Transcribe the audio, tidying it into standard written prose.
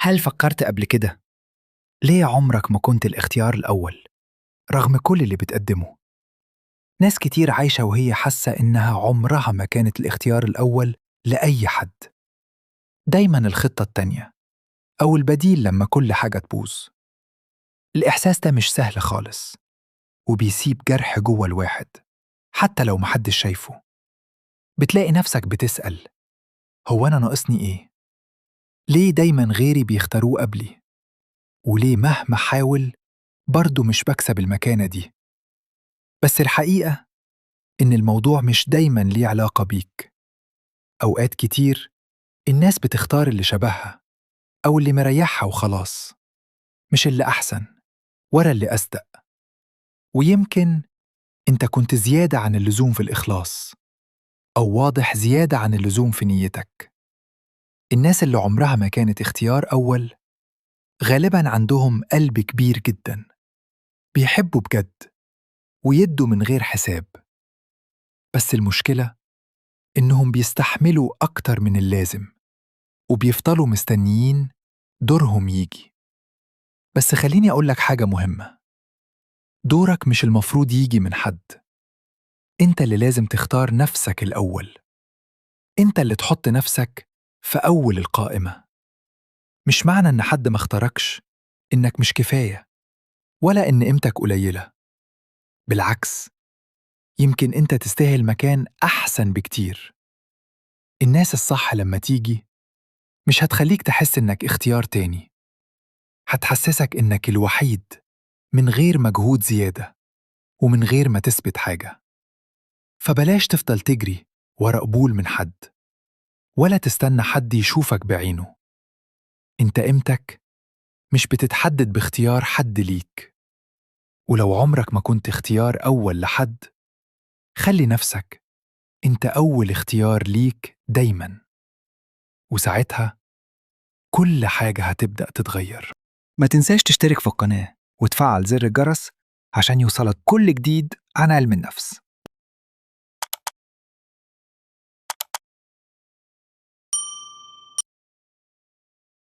هل فكرت قبل كده ليه عمرك ما كنت الاختيار الأول رغم كل اللي بتقدمه؟ ناس كتير عايشة وهي حاسة إنها عمرها ما كانت الاختيار الأول لأي حد. دايما الخطة التانية أو البديل لما كل حاجة تبوظ. الإحساس ده مش سهل خالص، وبيسيب جرح جوه الواحد حتى لو محدش شايفه. بتلاقي نفسك بتسأل: هو أنا ناقصني إيه؟ ليه دايما غيري بيختاروه قبلي؟ وليه مهما حاول برضه مش بكسب المكانة دي؟ بس الحقيقة إن الموضوع مش دايماً ليه علاقة بيك. أوقات كتير الناس بتختار اللي شبهها أو اللي مريحها وخلاص، مش اللي أحسن ولا اللي أصدق. ويمكن أنت كنت زيادة عن اللزوم في الإخلاص، أو واضح زيادة عن اللزوم في نيتك. الناس اللي عمرها ما كانت اختيار أول غالباً عندهم قلب كبير جداً، بيحبوا بجد ويدوا من غير حساب. بس المشكلة إنهم بيستحملوا أكتر من اللازم، وبيفضلوا مستنيين دورهم يجي. بس خليني أقولك حاجة مهمة: دورك مش المفروض يجي من حد. أنت اللي لازم تختار نفسك الأول. أنت اللي تحط نفسك في أول القائمة. مش معنى إن حد ما اختاركش إنك مش كفاية، ولا إن قيمتك قليلة. بالعكس، يمكن أنت تستاهل مكان أحسن بكتير. الناس الصح لما تيجي مش هتخليك تحس إنك اختيار تاني، هتحسسك إنك الوحيد، من غير مجهود زيادة ومن غير ما تثبت حاجة. فبلاش تفضل تجري ورا قبول من حد، ولا تستنى حد يشوفك بعينه. انت قيمتك مش بتتحدد باختيار حد ليك. ولو عمرك ما كنت اختيار أول لحد، خلي نفسك انت أول اختيار ليك دايما، وساعتها كل حاجة هتبدأ تتغير. ما تنساش تشترك في القناة وتفعل زر الجرس عشان يوصلك كل جديد عن علم النفس.